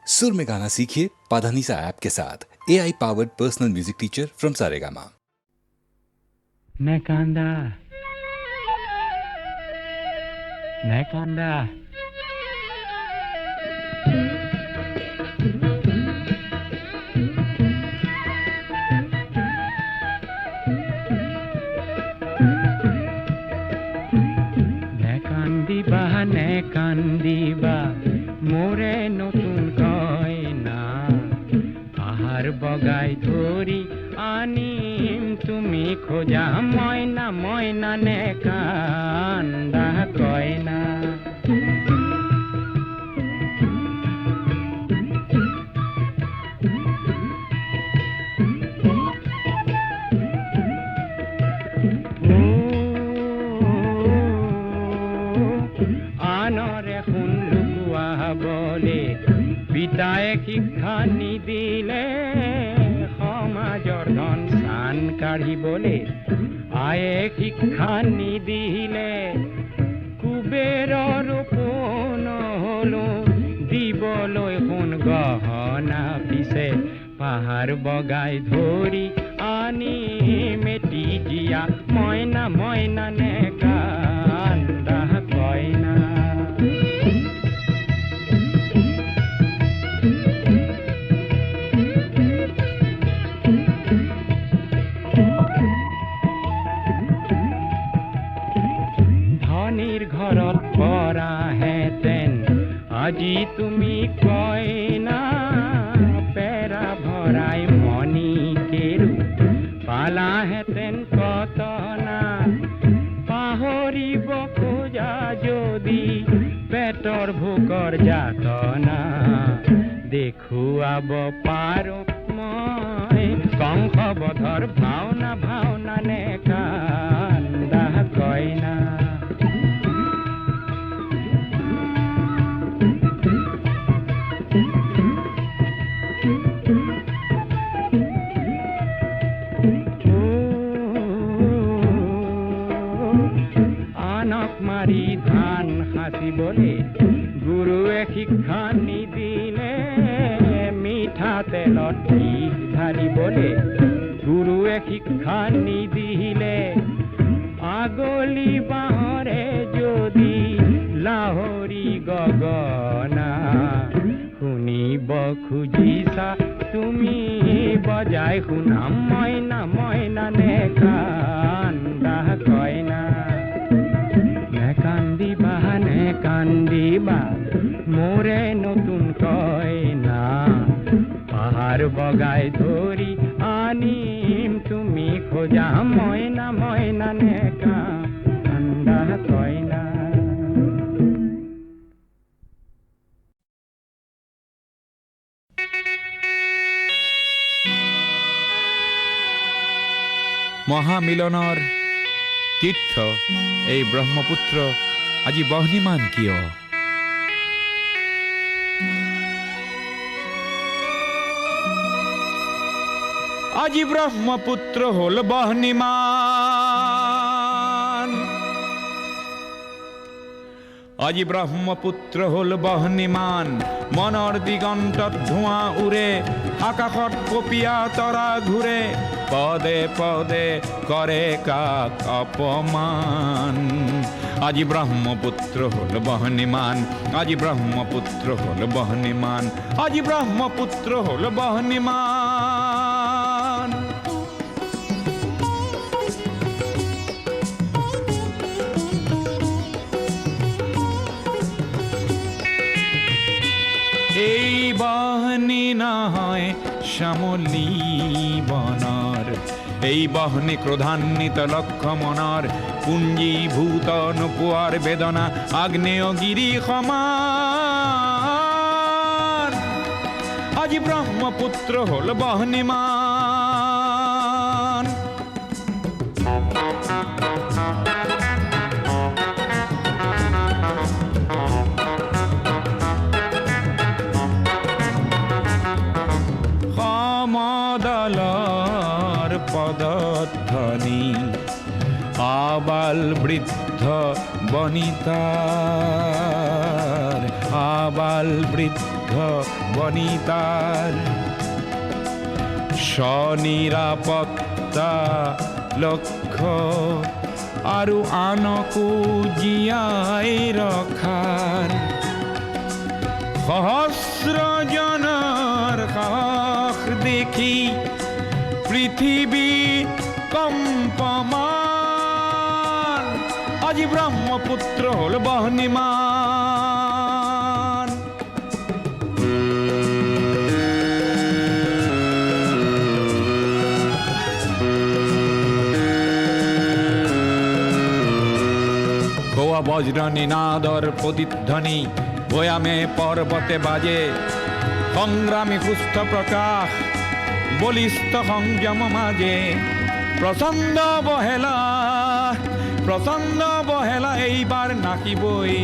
सुर में गाना सीखिए पाधानीसा ऐप के साथ। AI powered personal music teacher from Saregama. Nakanda, Nakanda. Nekandiba, মোরে নতুন কয়না আহার বগাই ধরি আনিম তুমি খোঁজা ময়না ময়না নেকান্দা কয়না বলে পিতায়ে শিক্ষা নিদিলে সমাজৰ ধন চান কাঢ়িবলে আয়ে শিক্ষা নিদিলে কুবেৰৰ পোন হলো দিবলৈ সোণ গহনা পিছে পাহাৰ বগাই ধৰি আনি মেটি জিয়া মইনা মইনা নেকান্দা কইনা ঘৰত পৰা হেতেন আজি তুমি কইনা পেৰা ভৰাই মণি কেৰু পালা হেতেন কতনা পাহৰিব খোজা যদি পেটৰ ভোকৰ যাতনা দেখুৱাব পাৰো মই কংসবধৰ ভাওনা ভাওনা নেকান্দা কইনা ধান সাঁচিবলে গুৰুৱে শিক্ষা নিদিলে মিঠা তেলত বিষ ঢালিবলে গুৰুৱে শিক্ষা নিদিলে আগলি বাঁহৰে যদি লাহৰি গগনা শুনিব খুজিছা তুমি বজাই শুনাম মইনা মইনা নেকান্দা কইনা কান্দিবা মোৰে নতুন কইনা পাহাৰ বগাই ধৰি আনিম তুমি খোজা মইনা মইনা নেকান্দা কইনা মহামিলনৰ তীৰ্থ এই ব্ৰহ্মপুত্ৰ আজি বহ্নিমান কিয় আজি ব্ৰহ্মপুত্ৰ হল বহ্নিমান আজি ব্ৰহ্মপুত্ৰ হল বহ্নিমান মনৰ দিগন্তত ধোঁৱা উৰে আকাশত কপিয়া তৰা ঘূৰে পদে পদে কৰে কাক অপমান আজি ব্ৰহ্মপুত্ৰ হল বহ্নিমান আজি ব্ৰহ্মপুত্ৰ হল বহ্নিমান আজি ব্ৰহ্মপুত্ৰ হল বহ্নিমান এই বহ্নি নহয় শ্যামলী বনৰ এই বহ্নি ক্ৰোধান্বিত লক্ষ্য মনৰ পুঞ্জীভূত নোপোৱাৰ বেদনা আগ্নেয়গিৰি সমান আজি ব্ৰহ্মপুত্ৰ হল বহ্নিমান সমদলৰ পদধ্বনি আবাল বৃদ্ধ বনিতাৰ আবাল বৃদ্ধ বনিতাৰ স্বনিৰাপত্তা লক্ষ্য আৰু আনকো জীয়াই ৰখাৰ সহস্ৰজনৰ সাহস দেখি পৃথিৱী কম্পমান আজি ব্ৰহ্মপুত্ৰ হ'ল বহ্নিমান গোয়া বজ্ৰ নিনাদৰ প্ৰতিধ্বনি ভয়ামে পৰ্বতে বাজে সংগ্ৰামী সুস্থ প্ৰকাশ বলিষ্ঠ সংযম মাঝে প্ৰচণ্ড বহেলা এইবাৰ নাকিবই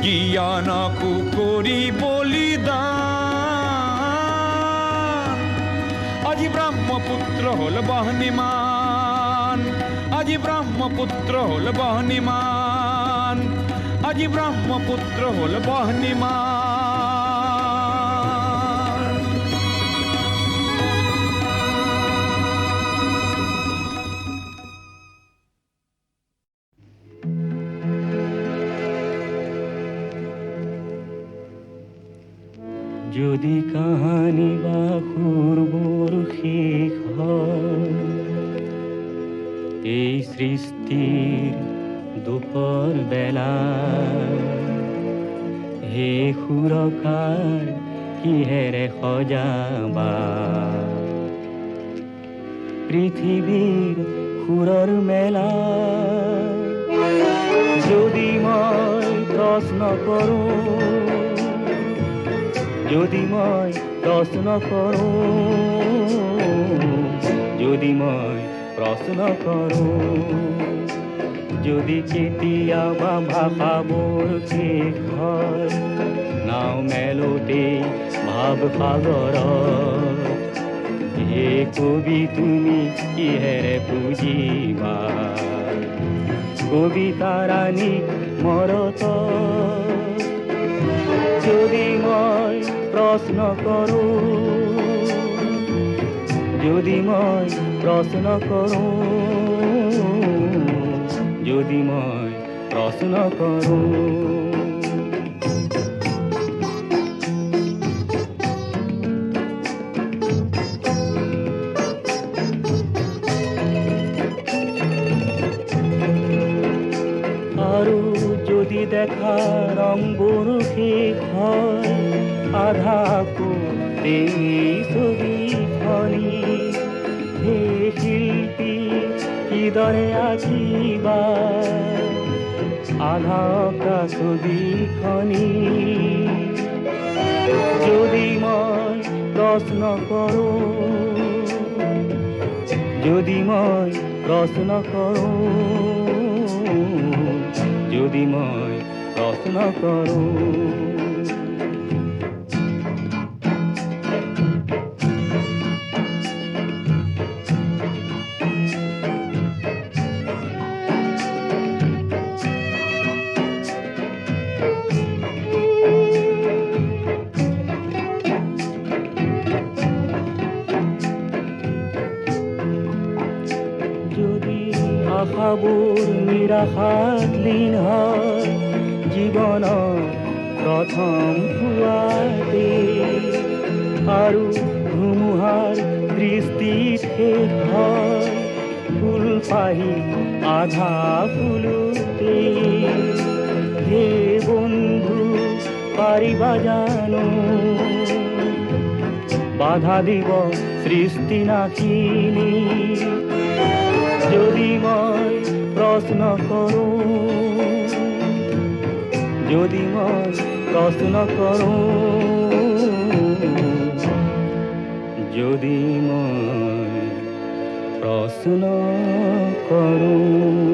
জ্ঞানকো কৰি বলিদান আজি ব্ৰহ্মপুত্ৰ হ'ল বহ্নিমান আজি ব্ৰহ্মপুত্ৰ হ'ল বহ্নিমান আজি ব্ৰহ্মপুত্ৰ হ'ল বহ্নিমান যদি কাহানি বা পূৰ্বৰ শেষ হয় এই সৃষ্টিৰ দুপৰ বেলা হে সুৰকাৰ কিহেৰে সজাবা পৃথিৱীৰ সুৰৰ মেলা যদি মই প্ৰশ্ন কৰোঁ যদি মই প্ৰশ্ন কৰোঁ যদি কেতিয়াবা ভাষাবোৰ শেষ হয় নাও মেলোতে ভাৱ সাগৰত হে কবি তুমি কিহেৰে বুজিবা কবিতা ৰাণীক মৰত যদি মই প্ৰশ্ন কৰোঁ যদি মই প্ৰশ্ন কৰোঁ যদি মই প্ৰশ্ন কৰোঁ আৰু যদি দেখা ৰংবোৰ শেষ হয় আধাকো এই ছবিখনি হে শিল্পী কিদৰে আঁকিবা আধা অঁকা ছবিখনি যদি মই প্ৰশ্ন কৰোঁ যদি মই প্ৰশ্ন কৰোঁ যদি মই প্ৰশ্ন কৰোঁ আশাবোৰ নিৰাশাত লীন হয় জীৱনৰ প্ৰথম পুৱাতে আৰু ধুমুহাৰ দৃষ্টিত শেষ হয় ফুল পাহি আধা ফুলোতে হে বন্ধু পাৰিবা জানো বাধা দিব সৃষ্টি নাশিনী যদি মই প্ৰশ্ন কৰোঁ যদি মই প্ৰশ্ন কৰোঁ যদি মই প্ৰশ্ন কৰোঁ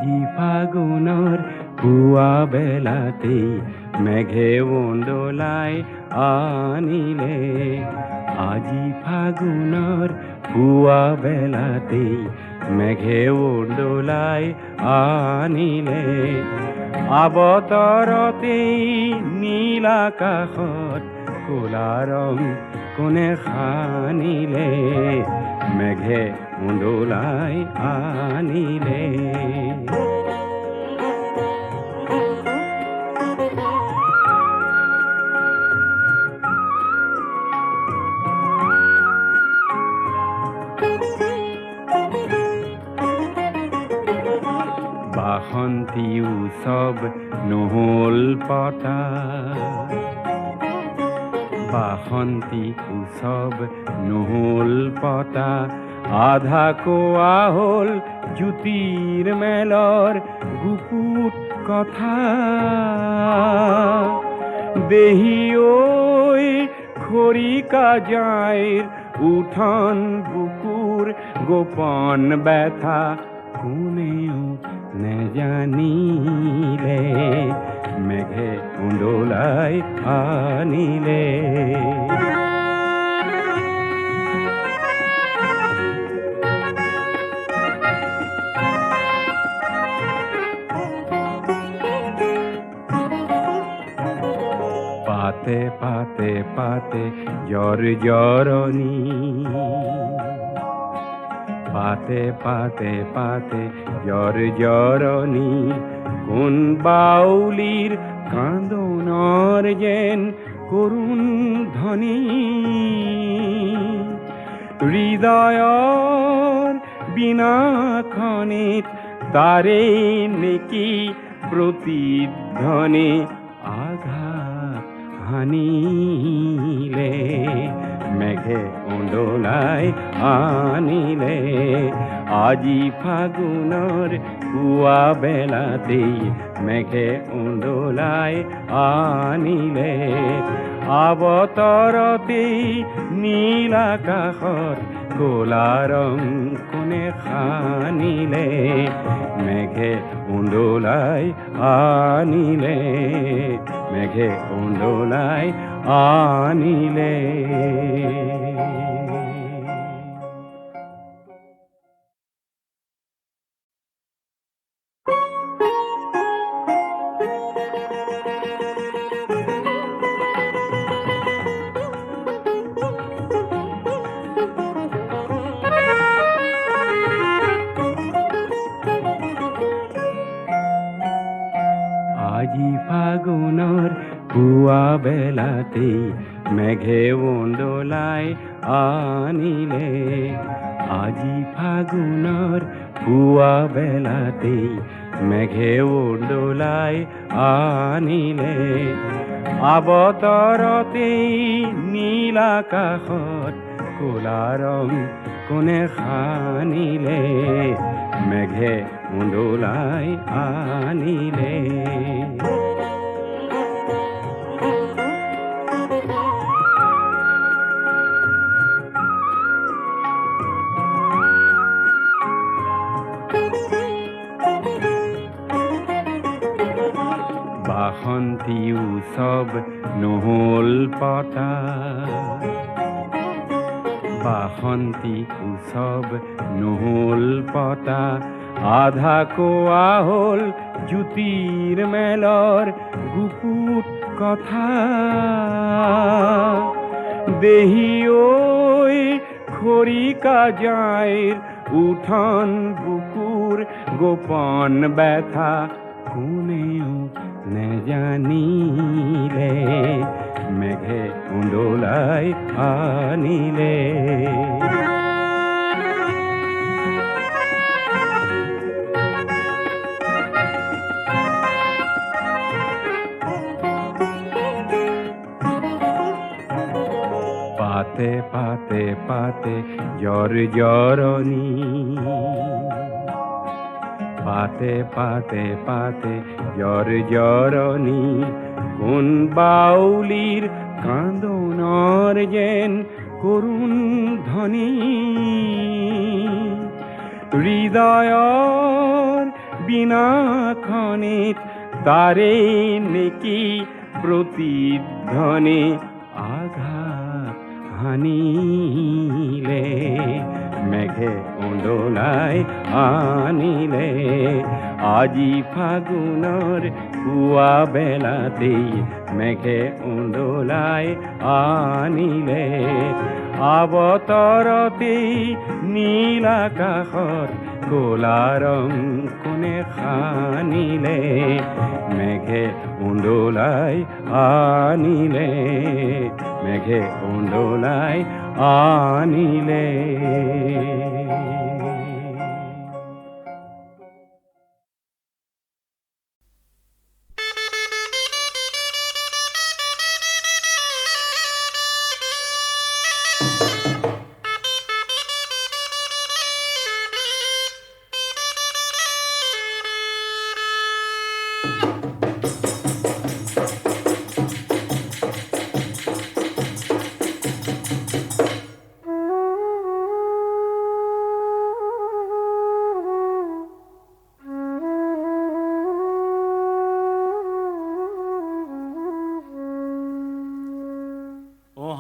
আজি ফাগুনৰ পুৱা বেলাতেই মেঘে উন্দোলাই আনিলে আজি ফাগুনৰ পুৱা বেলাতেই মেঘে উন্দোলাই আনিলে আবতৰতেই নীল আকাশত ক'লা ৰং কোনে সানিলে মেঘে উন্দোলাই আনিলে বাসন্তী উৎসৱ নহ'ল পতা বাসন্তী উৎসৱ নহ'ল পতা আধা কোৱা হ'ল জ্যোতিৰ মেলৰ গুপুত কথা দেহি ঐ খৰিকা যাইৰ উঠন বুকুৰ গোপন ব্যথা কোনেও নেজানিলে মেঘে উন্দোলাই আনিলে পাতে পাতে পাতে জ্বৰ জৰণী পাতে পাতে পাতে জ্বৰ জৰণী কোন বাউলীৰ কান্দোনৰ যেন কৰুণ ধ্বনি হৃদয়ৰ বিনাখনিত তাৰে নেকি প্ৰতিধ্বনি আঘাত হানিলে মেঘে উন্দোলাই আনিলে আজি ফাগুনৰ পুৱা বেলাতেই মেঘে উন্দোলাই আনিলে আবতৰতেই নীল আকাশত ক'লা ৰং কোনে সানিলে মেঘে উন্দোলাই আনিলে মেঘে উন্দোলাই আনিলে আজি ফাগুনৰ পুৱা বেলাতেই মেঘে উন্দোলাই আনিলে আজি ফাগুনৰ পুৱা বেলাতেই মেঘে উন্দোলাই আনিলে আবতৰতেই নীল আকাশত ক'লা ৰং কোনে সানিলে মেঘে উন্দোলাই আনিলে বাসন্তী উৎসৱ নহ'ল পতা বাসন্তী উৎসৱ নহ'ল পতা আধা কোৱা হ'ল জ্যোতিৰ মেলৰ গুপুত কথা দেহি ঐ খৰিকা যাইৰ উঠন বুকুৰ গোপন ব্যথা কোনেও নেজানিলে মেঘে উন্দোলাই আনিলে পাতে পাতে পাতে জ্বৰ জৰণী পাতে পাতে পাতে জ্বৰ জৰণী কোন বাউলীৰ কান্দোনৰ যেন কৰুণ ধ্বনি হৃদয়ৰ বিনাখনিত তাৰে নেকি প্ৰতিধ্বনি আঘাত হানিলে মেঘে উন্দোলাই আনিলে আজি ফাগুনৰ পুৱা বেলাতেই মেঘে উন্দোলাই আনিলে আৱতৰতেই নীল আকাশৰ ক'লা ৰং কোনে সানিলে মেঘে উন্দোলাই আনিলে মেঘে উন্দোলাই আনিলে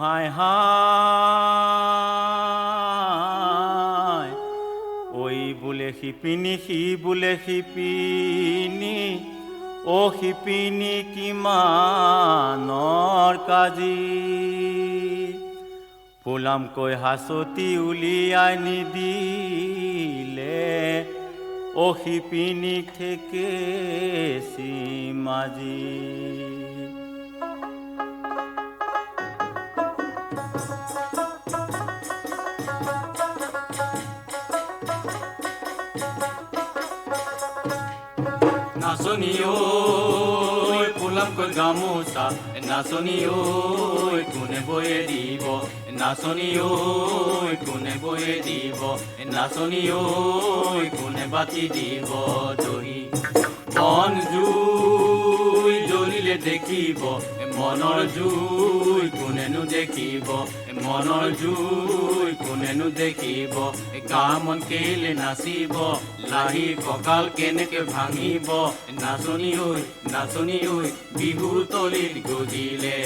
হায় হায় ওই বোলে শিপিনী সি বোলে শিপিনী ও শিপিনী কিমানৰ কাজি ফুলামকৈ হাঁচতি উলিয়াই নিদিলে ও শিপিনীক ঠেকেচি মাজি নাচনি ঐ ফুলামকৈ গামোচা নাচনি ঐ কোনে বয়ে দিব নাচনি ঐ কোনে বয়ে দিব নাচনি ঐ কোনে বাতি দিব দহি মন জুই জ্বলিলে দেখিব মনৰ জুই কোনেনো দেখিব মনৰ জুই কোনেনো দেখিব কামন কেলে নাচিব লাহি কঁকাল কেনেকে ভাঙিব নাচনি ঐ বিহু তলিত গজিলে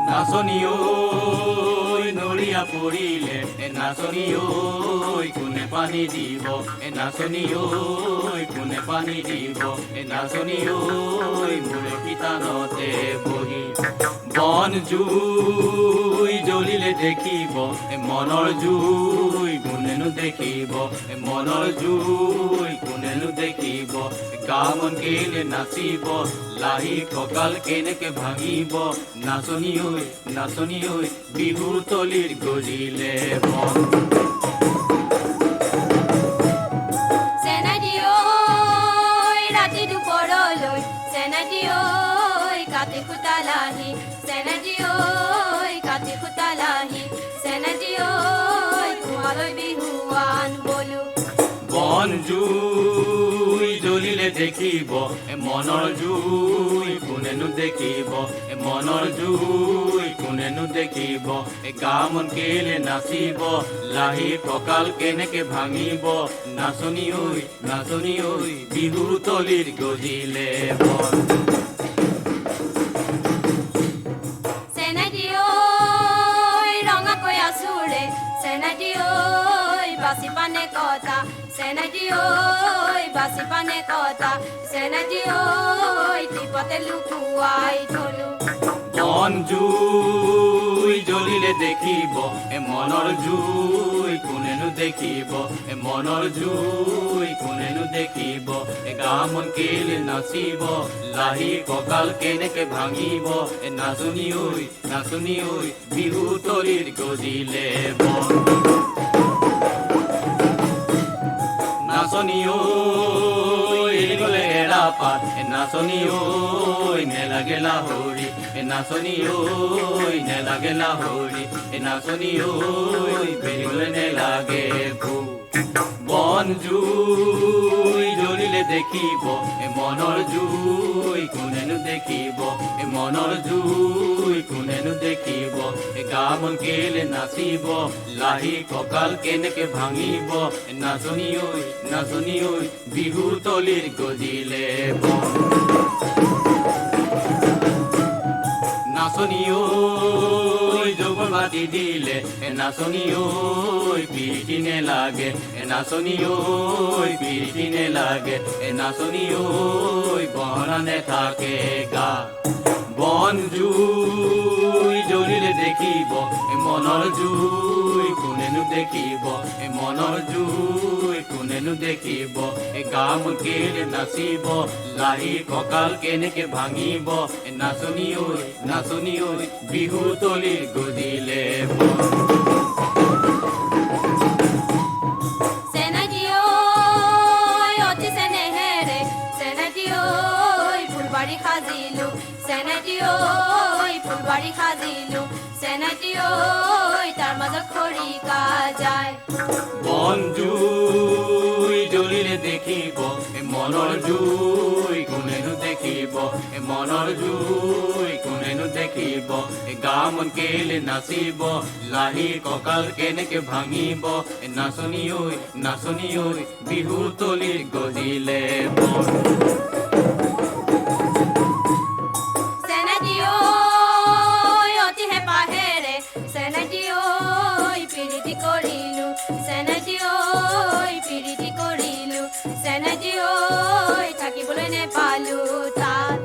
নাচনি ঐ নৰিয়া পৰিলে নাচনি ঐ কোনে পানী দিব নাচনি ঐ কোনে পানী দিব নাচনি ঐ মোৰে পিতানতে বহি বন জুই জ্বলিলে দেখিব মনৰ জুই কোনেনো দেখিব মনৰ জুই কোনেনো দেখিব কামন কেলে নাচিব লাহি কঁকাল কেনেকে ভাঙিব নাচনি ঐ বিহু তলিৰ গজিলে মন ৰাতি দুপৰলৈ চেনাটি ঐ কাটি খুটালাহি চেনাটি ঐ কাটি খুটালাহি চেনাটি ঐ তোমালৈ বিহুৱান বলো বন জুই জ্বলিলে দেখিব মনৰ জুই কোনেনো দেখিব মনৰ জুই কোনেনো দেখিব কামন কেলে নাচিব লাহি কঁকাল কেনেকে ভাঙিব নাচনি ঐ বিহু তলিৰ গজিলে মন চেনাটি ঐ ৰঙাকৈ আছোৰে চেনাটি ঐ বাচি পানে কটা চেনাটি ঐ বাচি পানে কটা চেনাটি ঐ টিপতে লুকুৱাই থলো মন জুই জ্বলিলে দেখিব মনৰ জুই কোনেনো দেখিব মনৰ জুই কোনেনো দেখিব কামন কেলে নাচিব লাহি কঁকাল কেনেকে ভাঙিব নাচনি ঐ বিহু তলিৰ গজিলে মন নাচনি ঐ গলে এৰা পাত নাচনি ঐ নেলাগে লাহৰি নাচনি ঐ নেলাগে লাহৰি নাচনি ঐ বেৰিলে নেলাগে ভূ বন জুই জ্বলিলে দেখিব মনৰ জুই কোনেনো দেখিব মনৰ জুই কোনে কোনেনো দেখিব গা মন কেলে নাচিব লাহি কঁকাল কেনেকে ভাঙিব নাচনী ঐ বিহু তলিৰ গজিলে নাচনী ঐ যৌবন মাতি দিলে নাচনী ঐ পিৰিতি নেলাগে নাচনী ঐ পিৰিতি নেলাগে নাচনী ঐ বনা নেথাকে গা বন জুই জ্বলিলে দেখিব মনৰ জুই কোনেনো দেখিব মনৰ জুই কোনেনো দেখিব গা মন কেলে নাচিব লাহি কঁকাল কেনেকে ভাঙিব নাচনী ঐ বিহু তলিৰ গজিলে চেনাইটি ঐ অতি চেনেহেৰে চেনাইটি ঐ ফুলবাৰী সাজিলো চেনাইটি ঐ ফুলবাৰী সাজিলো চেনাইটি ঐ তাৰ মাজত খৰিকা যায় বন জুই জ্বলিলে দেখিব মনৰ জুই কোনেনো দেখিব মনৰ জুই কোনেনো দেখিব গা মন কেলে নাচিব লাহি কঁকাল কেনেকে ভাঙিব নাচনী ঐ বিহু তলিৰ গজিলে চেনাইটি ঐ অতি হেঁপাহেৰে চেনাইটি ঐ পিৰিতি কৰিলো চেনাইটি ঐ পিৰিতি কৰিলো চেনাইটি ঐ থাকিবলৈ নেপালো তাত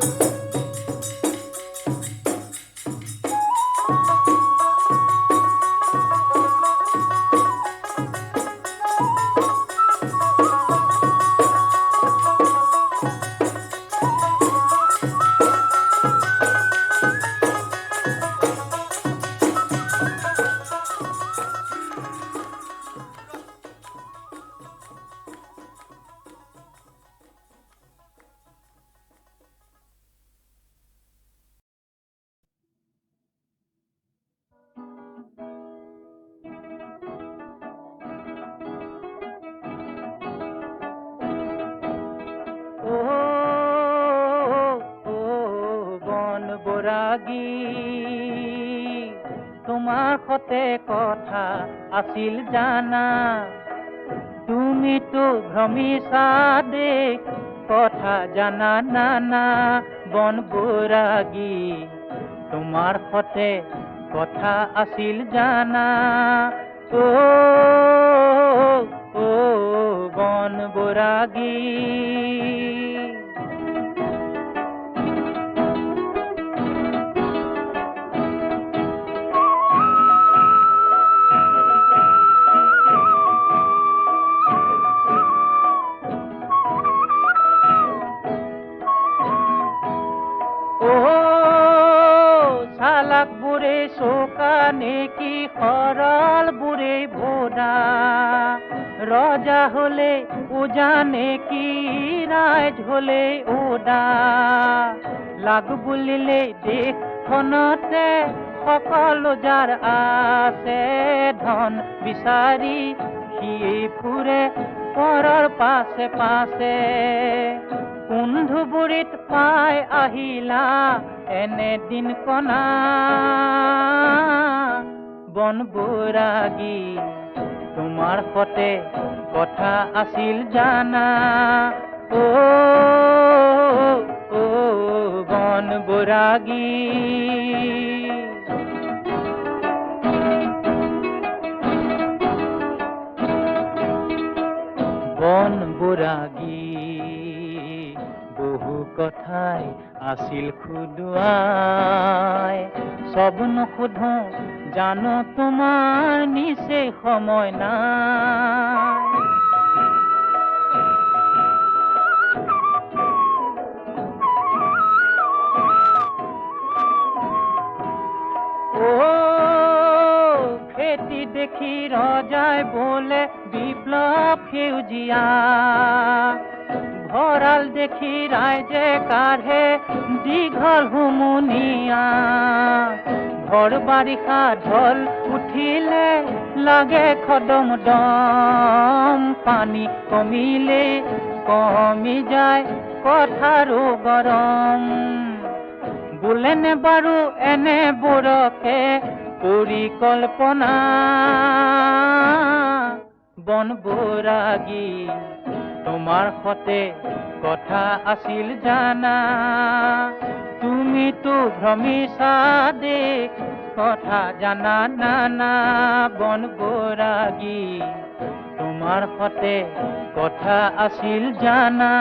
তোমাৰ সতে কথা আছিল জানা তুমিতো ভ্ৰমিছা দেশ কথা জানা নানা বন বৈৰাগী তোমাৰ সতে কথা আছিল জানা বন বৈৰাগী নেকি সৰল বুৰে ভোদা ৰজা হলে উজানে কি ৰাইজ হলে উদা লাগ বুলিলে দেশখনতে সকলো যাৰ আছে ধন বিচাৰি সি ফুৰে পৰৰ পাছে পাছে কুন্ধুবুৰীত পাই আহিলা এনে দিন কণা বন বৈৰাগী তোমাৰ সতে কথা আছিল জানা বন বৈৰাগী বন বৈৰাগী বহু কথাই আছিল খুদুৱাই সব নুসুধো জানো তোমাৰ নিচে সময় নাই খেতি দেখি ৰজাই বোলে বিপ্লৱ সেউজীয়া ভঁৰাল দেখি ৰাইজে কাঢ়ে দীঘল হুমুনিয়া ঘৰ বাৰিষা ঢল উঠিলে লাগে খদম দম পানী কমিলে কমি যায় কথাৰো গৰম বোলেনে বাৰু এনে বোৰকে পৰিকল্পনা বনবৰাগী তোমাৰ সতে কথা আছিল জানা তুমিতো ভ্ৰমিছা দেশ কথা জানা নানা বনবৰাগী তোমাৰ সতে কথা আছিল জানা